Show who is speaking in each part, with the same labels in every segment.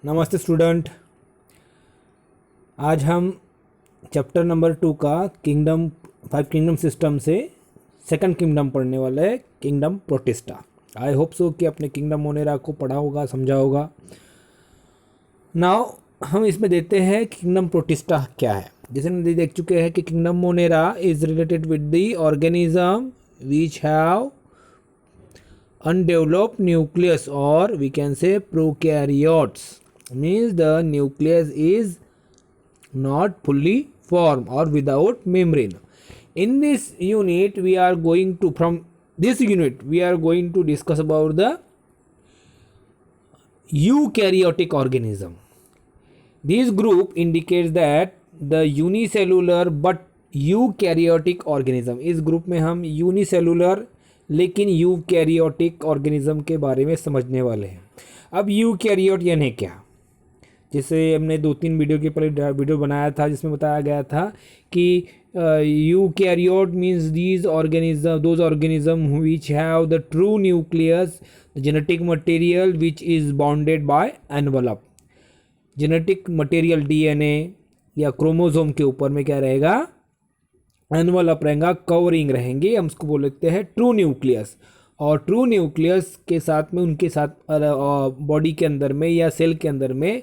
Speaker 1: नमस्ते स्टूडेंट। आज हम चैप्टर नंबर 2 का किंगडम 5 किंगडम सिस्टम से सेकंड किंगडम पढ़ने वाले हैं, kingdom protista. I hope so कि आपने किंगडम मोनेरा को पढ़ा होगा, समझा होगा। नाउ हम इसमें देते हैं किंगडम प्रोटिस्टा क्या है। जैसे हम देख चुके हैं कि kingdom Monera is related with the organism which have undeveloped nucleus, or we can say prokaryotes, means the nucleus is not fully formed or without membrane. In this unit we are going to discuss about the eukaryotic organism. This group indicates that the unicellular but eukaryotic organism, इस group में हम unicellular लेकिन eukaryotic organism के बारे में समझने वाले हैं। अब यूकैरियोट यानी क्या, जैसे हमने 2-3 वीडियो के पहले वीडियो बनाया था जिसमें बताया गया था कि eukaryote means these organism, those organism which have the true nucleus, genetic material which is bounded by envelope. Genetic material DNA या क्रोमोसोम के ऊपर में क्या रहेगा, एनवलप रहेगा, कवरिंग रहेंगे, हम उसको बोलते हैं ट्रू न्यूक्लियस। और ट्रू न्यूक्लियस के साथ में उनके साथ बॉडी के अंदर में या सेल के अंदर में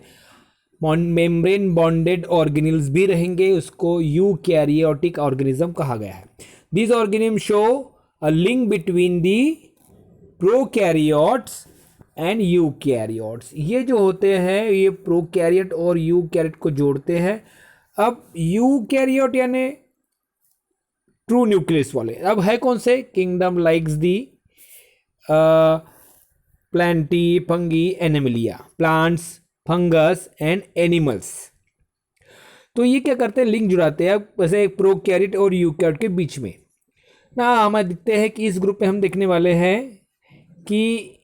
Speaker 1: मेम्ब्रेन बॉन्डेड ऑर्गेनिल्स भी रहेंगे, उसको यूकैरियोटिक ऑर्गेनिज्म कहा गया है। This organism show a link between the prokaryotes and eukaryotes. ये जो होते हैं ये प्रोकैरियोट और यूकैरियोट को जोड़ते हैं। अब यूकैरियोट यानी ट्रू न्यूक्लियस वाले अब है कौन से, kingdom likes the Plantae, fungi, Animalia, plants, fungus and animals. तो ये क्या करते हैं, लिंक जुड़ाते हैं वैसे प्रोकैरियोट और यूकैरियोट के बीच में ना। हमें दिखते हैं कि इस ग्रुप में हम देखने वाले हैं कि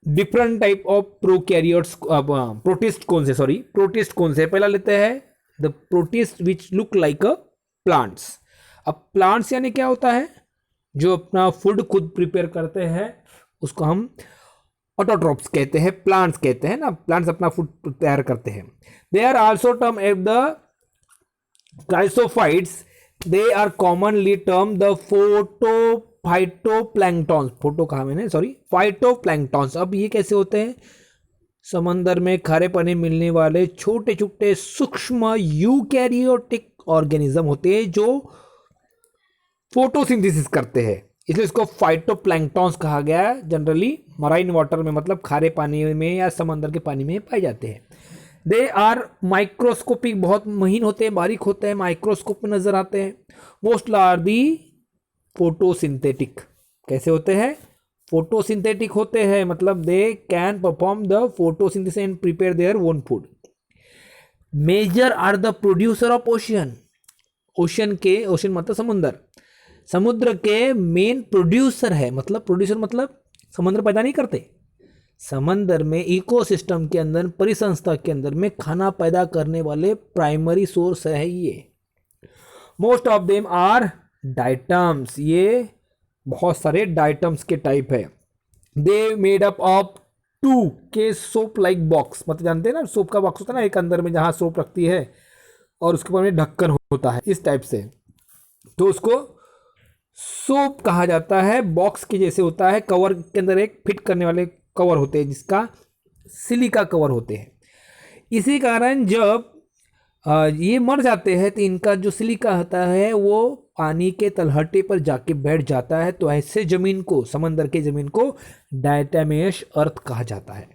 Speaker 1: different type of prokaryotes, protist कौन से। पहला लेते हैं the protist which look like a plants. अब प्लांट्स यानी क्या होता है, जो अपना फूड खुद प्रिपेयर करते हैं उसको हम ऑटोट्रोप्स कहते हैं, प्लांट्स कहते हैं ना। प्लांट्स अपना फूड तैयार करते हैं। They are also term as the chrysophytes. They are commonly term the phytoplanktons. Phytoplanktons. अब ये कैसे होते हैं, समंदर में खारे पानी मिलने वाले छोटे छोटे सूक्ष्म यूकैरियोटिक ऑर्गेनिज्म होते हैं जो फोटोसिंथेसिस करते हैं, इसलिए इसको फाइटोप्लैंक्टॉन्स कहा गया है। जनरली मराइन वाटर में, मतलब खारे पानी में या समंदर के पानी में पाए जाते हैं। दे आर माइक्रोस्कोपिक, बहुत महीन होते हैं, बारीक होते हैं, माइक्रोस्कोप में नजर आते हैं। Most are the photosynthetic. कैसे होते हैं, फोटोसिंथेटिक होते हैं, मतलब they can perform the photosynthesis and prepare their own food. Major are the producer of ocean. Ocean मतलब समुद्र के मेन प्रोड्यूसर है, मतलब प्रोड्यूसर मतलब समुद्र पैदा नहीं करते, समंदर में इकोसिस्टम के अंदर, परिसंस्था के अंदर में खाना पैदा करने वाले प्राइमरी सोर्स है ये। Most of them are diatoms. ये बहुत सारे डाइटम्स के टाइप है। दे मेड अप ऑफ 2 के सोप लाइक बॉक्स, मतलब जानते हैं ना सोप का बॉक्स होता है ना, एक अंदर में जहाँ सोप रखती है और उसके ऊपर में ढक्कन होता है, इस टाइप से, तो उसको सोप कहा जाता है। बॉक्स के जैसे होता है, कवर के अंदर एक फिट करने वाले कवर होते हैं जिसका सिलिका कवर होते हैं। इसी कारण जब ये मर जाते हैं तो इनका जो सिलिका होता है वो पानी के तलहटे पर जाके बैठ जाता है, तो ऐसे जमीन को, समंदर के जमीन को डायटमेश अर्थ कहा जाता है।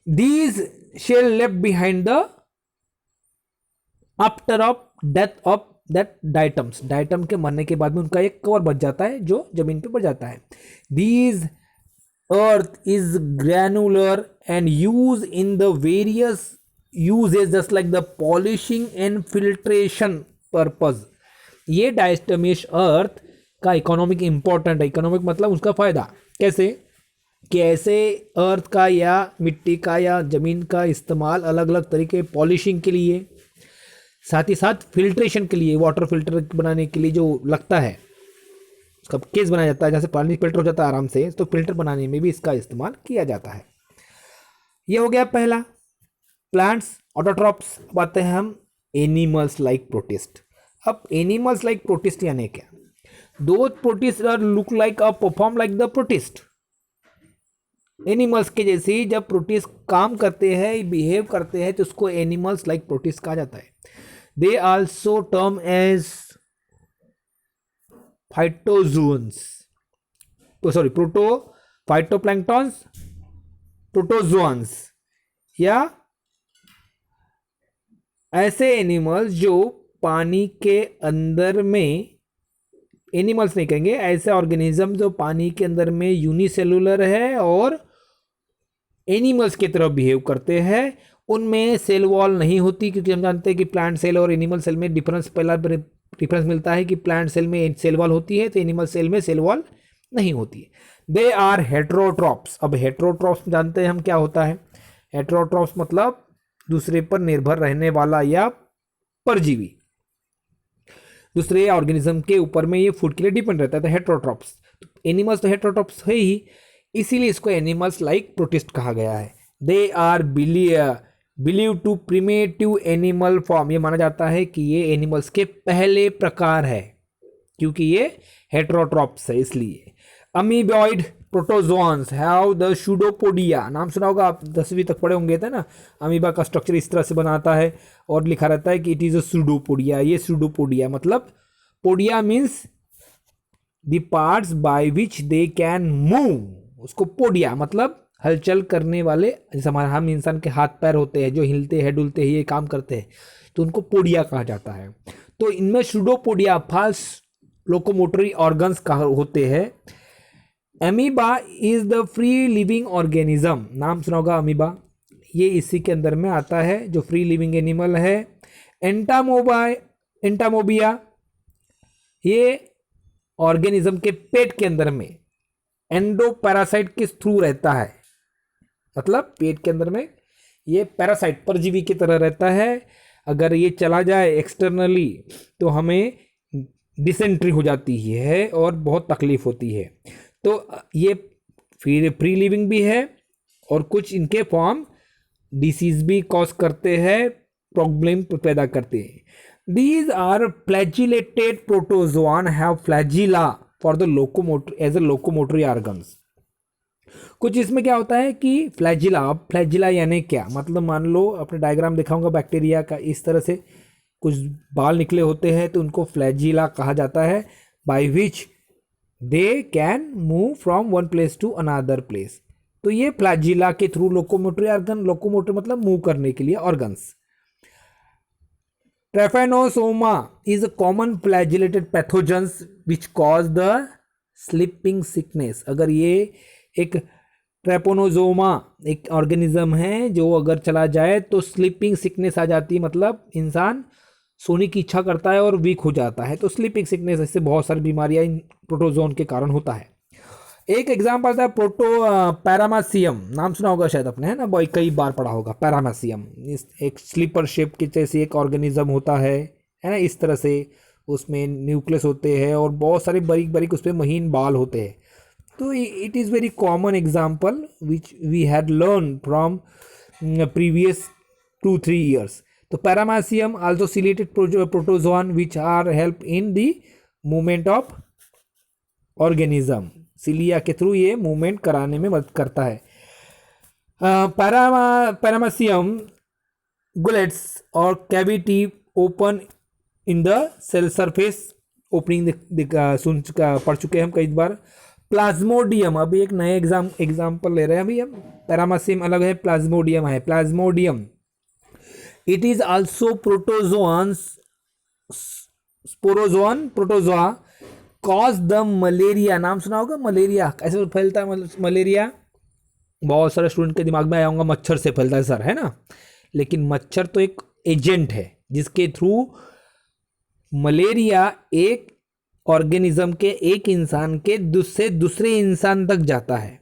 Speaker 1: These shell left behind the after of death of that diatoms. Diatom के मरने के बाद में उनका एक कवर बच जाता है जो जमीन पे पड़ जाता है। These earth is granular and use in the various uses just like the polishing and filtration purpose. ये डायटमेश अर्थ का इकोनॉमिक इंपॉर्टेंट है। इकोनॉमिक मतलब उसका फायदा कैसे, कि ऐसे अर्थ का या मिट्टी का या जमीन का इस्तेमाल अलग अलग तरीके, पॉलिशिंग के लिए, साथ ही साथ फिल्ट्रेशन के लिए, वाटर फिल्टर बनाने के लिए जो लगता है उसका केस बनाया जाता है, जैसे पानी फिल्टर हो जाता है आराम से, तो फिल्टर बनाने में भी इसका इस्तेमाल किया जाता है। ये हो गया पहला प्लांट्स ऑटोट्रॉप्स। अब आते हैं हम एनिमल्स लाइक प्रोटिस्ट। अब एनिमल्स लाइक प्रोटिस्ट यानी क्या? दो प्रोटिस्ट आर लुक लाइक और perform like the protist. Animals के जैसे ही जब प्रोटिस्ट काम करते हैं, बिहेव करते हैं, तो उसको एनिमल्स लाइक प्रोटिस्ट कहा जाता है। They also term as phytozoans, sorry proto phytoplanktons, protozoans, या ऐसे एनिमल्स जो पानी के अंदर में, एनिमल्स नहीं कहेंगे, ऐसे ऑर्गेनिज्म जो पानी के अंदर में यूनिसेलुलर है और एनिमल्स की तरह बिहेव करते हैं। उनमें सेल वॉल नहीं होती, क्योंकि हम जानते हैं कि प्लांट सेल और एनिमल सेल में डिफरेंस, पहला डिफरेंस मिलता है कि प्लांट सेल में सेल वॉल होती है, तो एनिमल सेल में सेल वॉल नहीं होती है। They are heterotrophs. अब हेट्रोट्रॉप्स जानते हैं हम क्या होता है। हेट्रोट्रॉप्स मतलब दूसरे पर निर्भर रहने वाला या परजीवी, दूसरे ऑर्गेनिज्म के ऊपर में ये फूड के लिए डिपेंड रहता है, तो हेट्रोट्रॉप्स। एनिमल्स तो हेट्रोट्रॉप्स है ही, इसीलिए इसको एनिमल्स लाइक प्रोटिस्ट कहा गया है। They are believe to primitive animal form. ये माना जाता है कि ये एनिमल्स के पहले प्रकार है, क्योंकि ये हेट्रोट्रॉप्स है इसलिए। Amoeboid protozoans have the pseudopodia. नाम सुना होगा आप, 10वीं तक पढ़े होंगे थे ना। अमीबा का स्ट्रक्चर इस तरह से बनाता है और लिखा रहता है कि इट इज अ सूडोपोडिया। ये सूडोपोडिया मतलब, podia means the parts bye which they can move. उसको पोडिया मतलब हलचल करने वाले, जैसे हमारे हम इंसान के हाथ पैर होते हैं जो हिलते हैं डुलते हैं, ये काम करते हैं, तो उनको पोडिया कहा जाता है। तो इनमें सूडोपोडिया फास्ट लोकोमोटरी ऑर्गन्स होते हैं। Amoeba is the free living organism. नाम सुना होगा अमीबा, ये इसी के अंदर में आता है, जो फ्री लिविंग एनिमल है। एंटामोबिया ये ऑर्गेनिज्म के पेट के अंदर में एंडोपैरासाइट के थ्रू रहता है, मतलब पेट के अंदर में ये पैरासाइट परजीवी की तरह रहता है। अगर ये चला जाए एक्सटर्नली तो हमें डिसेंट्री हो जाती है और बहुत तकलीफ होती है। तो ये फ्री लिविंग भी है और कुछ इनके फॉर्म डिसीज भी कॉज करते हैं, प्रॉब्लम पैदा करते हैं। These are flagellated protozoan have flagella for the locomotor as a locomotory organs। कुछ इसमें क्या होता है कि फ्लैजिला, अब फ्लैजिला यानी क्या मतलब, मान लो अपने डायग्राम दिखाऊंगा बैक्टीरिया का, इस तरह से कुछ बाल निकले होते हैं तो उनको फ्लैजिला कहा जाता है, by which they can move from one place to another place. तो ये फ्लैजिला के थ्रू लोकोमोटरी ऑर्गन, लोकोमोटर मतलब मूव करने के लिए organs. Trypanosoma is a common flagellated pathogens which cause the sleeping sickness। अगर ये एक ट्रैपोनोजोमा एक ऑर्गेनिज्म है जो अगर चला जाए तो स्लीपिंग सिकनेस आ जाती है, मतलब इंसान सोने की इच्छा करता है और वीक हो जाता है, तो स्लीपिंग सिकनेस, ऐसे बहुत सारी बीमारियां इन प्रोटोजोन के कारण होता है। एक एग्जाम्पल था पैरामासियम। नाम सुना होगा शायद आपने, है ना, भाई कई बार पढ़ा होगा पैरामासियम। इस एक स्लीपर शेप के जैसे एक ऑर्गेनिज्म होता है ना, इस तरह से उसमें न्यूक्लियस होते हैं और बहुत सारे बारीक बारीक उस पर महीन बाल होते हैं। तो it is very common example which we had learn from previous 2-3 years। तो paramecium also ciliated protozoan which are help in the movement of organism. Cilia के थ्रू ये मूवमेंट कराने में मदद करता है। पैरामासियम गुलेट्स और cavity open in the cell surface opening पढ़ चुके हैं हम कई बार। प्लाज्मोडियम, अभी एक नए एग्जाम्पल ले रहे हैं अभी हम। पैरामासियम अलग है, प्लाज्मोडियम है। Plasmodium it is also protozoans, sporozoan protozoa cause the malaria. नाम सुना होगा मलेरिया, कैसे फैलता है मलेरिया? बहुत सारे स्टूडेंट के दिमाग में आया होगा मच्छर से फैलता है सर, है ना, लेकिन मच्छर तो एक एजेंट है जिसके थ्रू मलेरिया एक ऑर्गेनिज्म के, एक इंसान के दूसरे इंसान तक जाता है।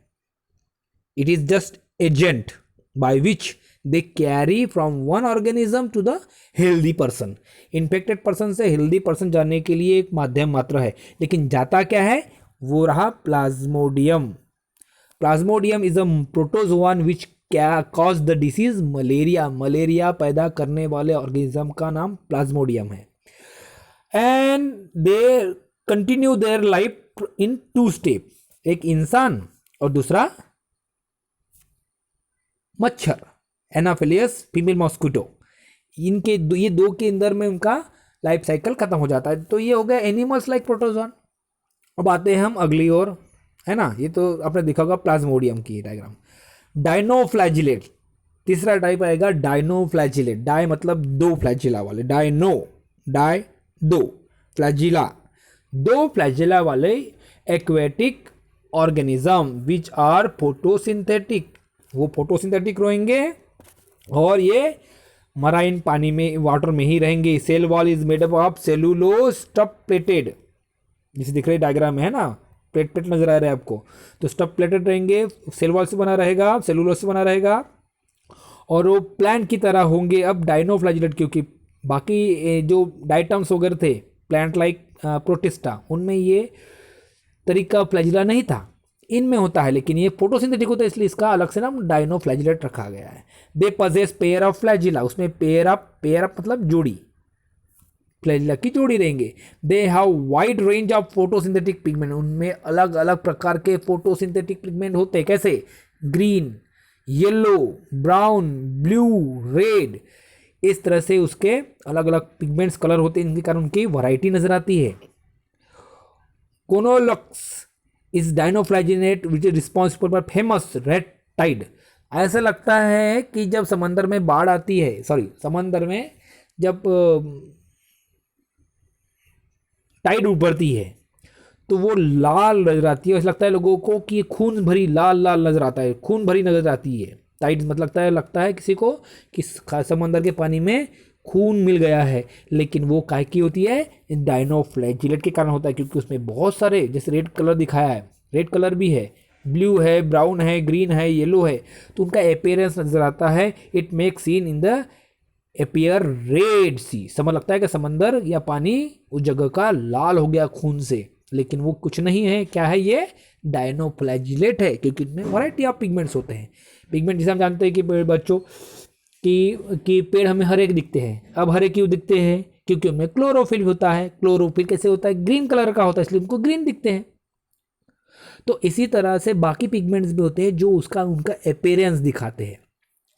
Speaker 1: It is just agent by which they carry from one organism to the healthy person. Infected person से हेल्दी पर्सन जाने के लिए एक माध्यम मात्र है, लेकिन जाता क्या है, वो रहा plasmodium. Plasmodium is a protozoan which क्या cause the disease malaria, malaria पैदा करने वाले ऑर्गेनिज्म का नाम प्लाज्मोडियम है। And they continue their life in 2 step, एक इंसान और दूसरा मच्छर, एनाफिलियस फीमेल मॉस्किटो, इनके ये 2 के अंदर में उनका लाइफ साइकिल खत्म हो जाता है। तो ये हो गया एनिमल्स लाइक प्रोटोजोन। अब आते हैं हम अगली ओर, है ना, ये तो आपने देखा होगा प्लाज्मोडियम की डायग्राम। डायनोफ्लैजिलेट, तीसरा टाइप आएगा डायनोफ्लैजिलेट। डाई मतलब 2 फ्लैजिला वाले, डाई 2 फ्लैजिला, 2 फ्लैजिला वाले aquatic organism which are photosynthetic, वो फोटोसिंथेटिक रहेंगे और ये मराइन पानी में, वाटर में ही रहेंगे। Cell wall is made up of cellulose stuff plated, जिसे दिख रहे डायग्राम में है ना, प्लेट नजर आ रहा है आपको, तो स्टफ प्लेटेड रहेंगे, सेल वॉल से बना रहेगा, सेलुलोज से बना रहेगा, और वो प्लांट की तरह होंगे। अब डायनोफ्लैजिलेट, क्योंकि बाकी जो डाइटम्स वगैरह थे प्लांट लाइक प्रोटिस्टा, उनमें ये तरीका फ्लैजिला नहीं था, इनमें होता है, लेकिन ये फोटोसिंथेटिक होता है, इसलिए इसका अलग से नाम डायनोफ्लैजिलेट रखा गया है। They possess pair of flagella, उसमें पेयर ऑफ मतलब जोड़ी, फ्लैजिला की जोड़ी रहेंगे। They have wide range of photosynthetic pigment, उनमें अलग अलग प्रकार के फोटोसिंथेटिक पिगमेंट होते हैं, कैसे green, yellow, brown, blue, red, इस तरह से उसके अलग अलग पिगमेंट्स कलर होते हैं, इनके कारण उनकी वैरायटी नजर आती है। Gonyaulax is dinoflagellate which is responsible for famous red tide. ऐसा लगता है कि जब समंदर में बाढ़ आती है, समंदर में जब टाइड उभरती है तो वो लाल नजर आती है, ऐसा लगता है लोगों को कि खून भरी लाल नजर आता है, खून भरी नजर आती है टाइड, मतलब लगता है किसी को कि समंदर के पानी में खून मिल गया है, लेकिन वो काहे की होती है, डायनोफ्लैजिलेट के कारण होता है, क्योंकि उसमें बहुत सारे, जैसे रेड कलर दिखाया है, रेड कलर भी है, ब्लू है, ब्राउन है, ग्रीन है, येलो है, तो उनका अपीयरेंस नजर आता है। It make seen in the appear red sea, समझ लगता है कि समंदर या पानी उस जगह का लाल हो गया खून से, लेकिन वो कुछ नहीं है, क्या है, ये डायनोफ्लैजिलेट है, क्योंकि इनमें वैरायटी ऑफ पिगमेंट्स होते हैं। पिगमेंट जैसे हम जानते हैं कि बच्चों कि पेड़ हमें हरे दिखते हैं। अब हरे क्यों दिखते हैं, क्योंकि उनमें क्लोरोफिल होता है। क्लोरोफिल कैसे होता है, ग्रीन कलर का होता है, इसलिए उनको ग्रीन दिखते हैं। तो इसी तरह से बाकी पिगमेंट्स भी होते हैं जो उनका अपीयरेंस दिखाते हैं।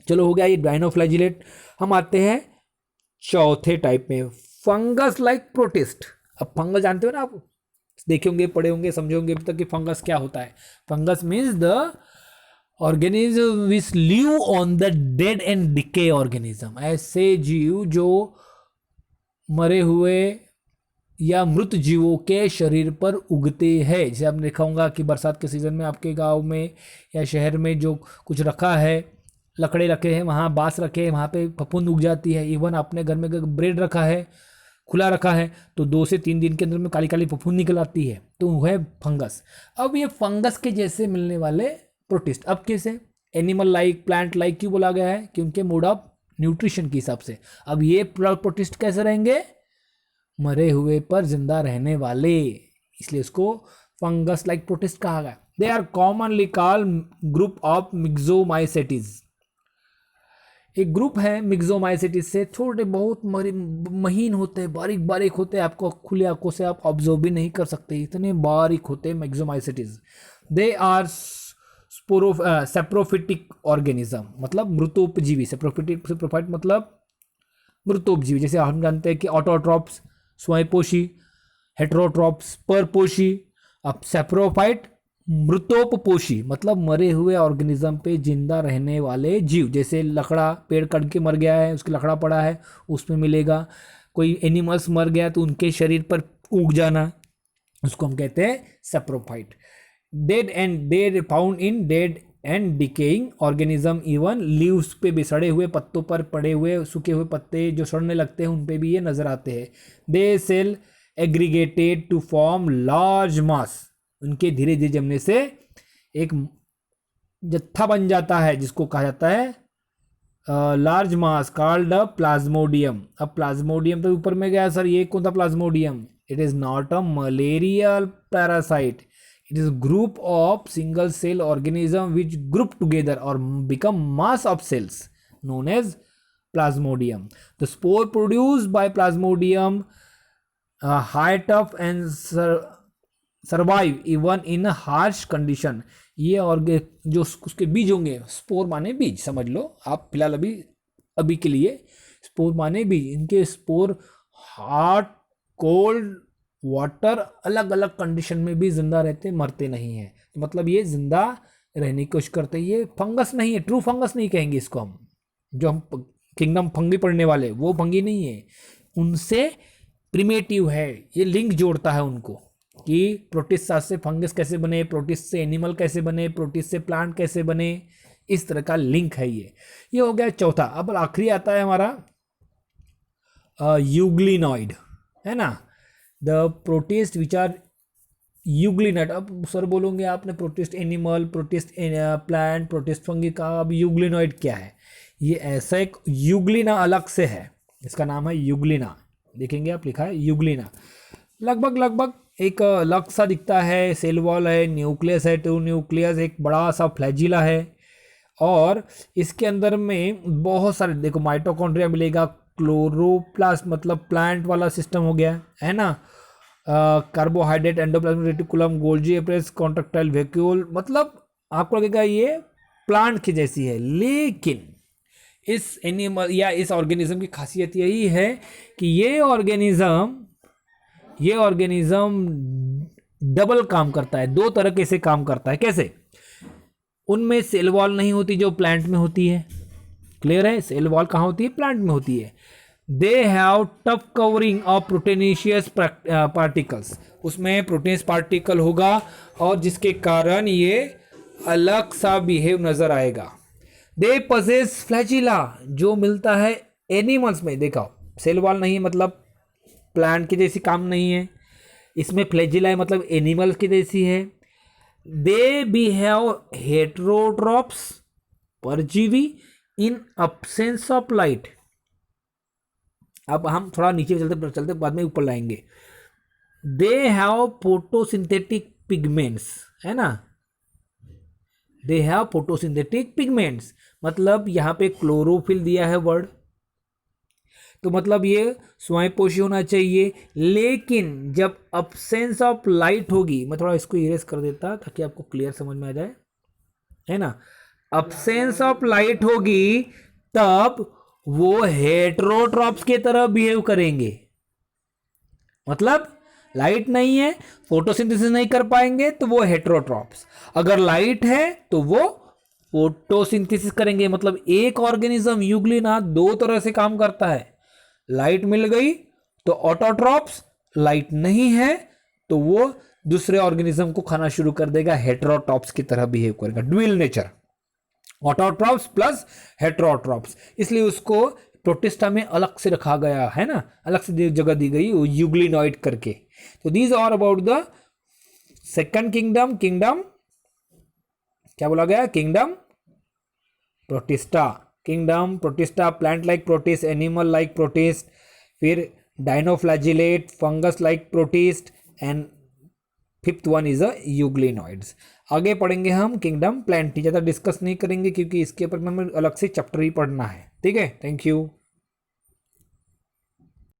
Speaker 1: चलो हो गया ये डायनोफ्लैजिलेट। हम आते हैं चौथे टाइप में, फंगस लाइक प्रोटिस्ट। अब फंगस जानते हो ना आप, देखे होंगे, पढ़े होंगे, समझे होंगे अभी तक कि फंगस क्या होता है। Fungus means the organism which live on the dead and decay organism, ऐसे जीव जो मरे हुए या मृत जीवों के शरीर पर उगते हैं। जैसे आपने देखा होगा कि बरसात के सीजन में आपके गांव में या शहर में जो कुछ रखा है, लकड़े रखे हैं, वहाँ बांस रखे हैं, वहाँ पे फफूंद उग जाती है। इवन आपने घर में ब्रेड रखा है, खुला रखा है, तो 2 से 3 दिन के अंदर में काली काली फफूंद निकल आती है, तो वो है फंगस। अब ये फंगस के जैसे मिलने वाले प्रोटिस्ट, अब कैसे, एनिमल लाइक, प्लांट लाइक क्यों बोला गया है, क्योंकि मोड ऑफ न्यूट्रिशन के हिसाब से। अब ये प्रोटिस्ट कैसे रहेंगे, मरे हुए पर जिंदा रहने वाले, इसलिए इसको फंगस लाइक प्रोटिस्ट कहा गया। They are commonly called group of myxomycetes. एक ग्रुप है मिक्सोमाइसेटिस से, थोड़े बहुत महीन होते हैं, बारीक बारीक होते हैं, आपको खुली आंखों से आप ऑब्जर्व भी नहीं कर सकते, इतने बारीक होते हैं मिक्सोमाइसेटिस। दे आर सेप्रोफिटिक ऑर्गेनिज्म, मतलब मृतोपजीवी। सेप्रोफाइट मतलब मृतोपजीवी। जैसे हम जानते हैं कि ऑटोट्रॉप्स स्वयंपोषी, हेटेरोट्रॉप्स परपोषी। अब सेप्रोफाइट मृतोपपोषी, मतलब मरे हुए ऑर्गेनिज्म पे जिंदा रहने वाले जीव। जैसे लकड़ा, पेड़ कट के मर गया है, उसके लकड़ा पड़ा है, उसमें मिलेगा। कोई एनिमल्स मर गया तो उनके शरीर पर उग जाना, उसको हम कहते हैं saprophyte. Dead found in dead and decaying organism, even leaves पे भी, सड़े हुए पत्तों पर पड़े हुए सूखे हुए पत्ते जो सड़ने लगते हैं उन पे भी ये नजर आते हैं। They cell aggregated to form large mass, उनके धीरे धीरे जमने से एक जत्था बन जाता है जिसको कहा जाता है large mass, called a Plasmodium. अब प्लाज्मोडियम तो ऊपर में गया सर, ये कौन सा Plasmodium, it is not a malarial parasite, It is a group of single cell organism which group together or become mass of cells known as plasmodium. The spore produced by plasmodium high tough and survive even in harsh condition. ये और जो उसके बीज होंगे, spore माने बीज समझ लो आप फिलहाल, अभी के लिए स्पोर माने बीज. इनके स्पोर हॉट, कोल्ड, वाटर अलग अलग कंडीशन में भी जिंदा रहते, मरते नहीं हैं. तो मतलब ये जिंदा रहने की कोशिश करते हैं. ये फंगस नहीं है, ट्रू फंगस नहीं कहेंगे इसको हम. जो हम किंगडम फंगी पढ़ने वाले वो फंगी नहीं है, उनसे प्रिमेटिव है. ये लिंक जोड़ता है उनको कि प्रोटिस्ट से फंगस कैसे बने, प्रोटिस्ट से एनिमल कैसे बने, प्रोटिस्ट से प्लांट कैसे बने. इस तरह का लिंक है ये हो गया चौथा. अब आखिरी आता है हमारा यूग्लिनॉइड, है ना. The protist which are euglenoid. अब सर बोलोगे आपने protist animal, protist plant, protist fungi का, अब यूग्लिनॉइड क्या है. ये ऐसा एक यूग्लिना अलग से है, इसका नाम है यूग्लिना. देखेंगे आप लिखा है यूग्लिना. लगभग एक अलग सा दिखता है. सेल वॉल है, न्यूक्लियस है, टू न्यूक्लियस, एक बड़ा सा फ्लैजिला है और इसके अंदर में बहुत सारे देखो माइटोकॉन्ड्रिया मिलेगा. क्लोरोप्लास्ट मतलब प्लांट वाला सिस्टम हो गया, है ना. Carbohydrate, endoplasmic reticulum, Golgi apparatus, contractile vacuole. मतलब आपको लगेगा ये प्लांट की जैसी है, लेकिन इस एनिमल या इस ऑर्गेनिज्म की खासियत यही है कि ये ऑर्गेनिज्म डबल काम करता है, दो तरह से काम करता है. कैसे? उनमें सेल वॉल नहीं होती जो प्लांट में होती है. क्लियर है? सेल वॉल कहाँ होती है? प्लांट में होती है. They have tough covering of proteinaceous particles. उसमें प्रोटीन पार्टिकल होगा और जिसके कारण ये अलग सा बिहेव नजर आएगा. दे पजेस फ्लैजिला जो मिलता है एनिमल्स में. देखो सेल वॉल नहीं मतलब प्लांट की जैसी काम नहीं है, इसमें फ्लैजिला है मतलब एनिमल्स की जैसी है. दे भी हैव हेटेरोट्रॉप्स परजीवी इन अब्सेंस ऑफ लाइट. अब हम थोड़ा नीचे चलते चलते बाद में ऊपर लाएंगे. दे हैव फोटोसिंथेटिक पिगमेंट्स, है ना. दे हैव फोटोसिंथेटिक पिगमेंट्स मतलब यहाँ पे क्लोरोफिल दिया है वर्ड, तो मतलब ये स्वयंपोषी होना चाहिए. लेकिन जब अब्सेंस ऑफ लाइट होगी, मैं थोड़ा इसको इरेज कर देता ताकि आपको क्लियर समझ में आ जाए, है ना. अब्सेंस ऑफ लाइट होगी तब वो हेटेरोट्रॉप्स की तरह बिहेव करेंगे. मतलब लाइट नहीं है, फोटोसिंथेसिस नहीं कर पाएंगे तो वो हेटेरोट्रॉप्स. अगर लाइट है तो वो फोटोसिंथेसिस करेंगे. मतलब एक ऑर्गेनिज्म यूग्लिना दो तरह से काम करता है. लाइट मिल गई तो ऑटोट्रॉप्स, लाइट नहीं है तो वो दूसरे ऑर्गेनिज्म को खाना शुरू कर देगा, हेटेरोट्रॉप्स की तरह बिहेव करेगा. Dual nature, autotrophs plus heterotrophs, इसलिए उसको प्रोटिस्टा में अलग से रखा गया है ना, अलग से जगह दी गई यूग्लिनॉइड करके. तो these are about the second kingdom. क्या बोला गया? Kingdom protista. Kingdom protista, plant like protist, animal like protist, फिर dinoflagellate, fungus like protist and fifth one is a euglenoids. आगे पढ़ेंगे हम किंगडम प्लांट. ज़्यादा डिस्कस नहीं करेंगे क्योंकि इसके ऊपर हमें अलग से चैप्टर ही पढ़ना है. ठीक है, थैंक यू.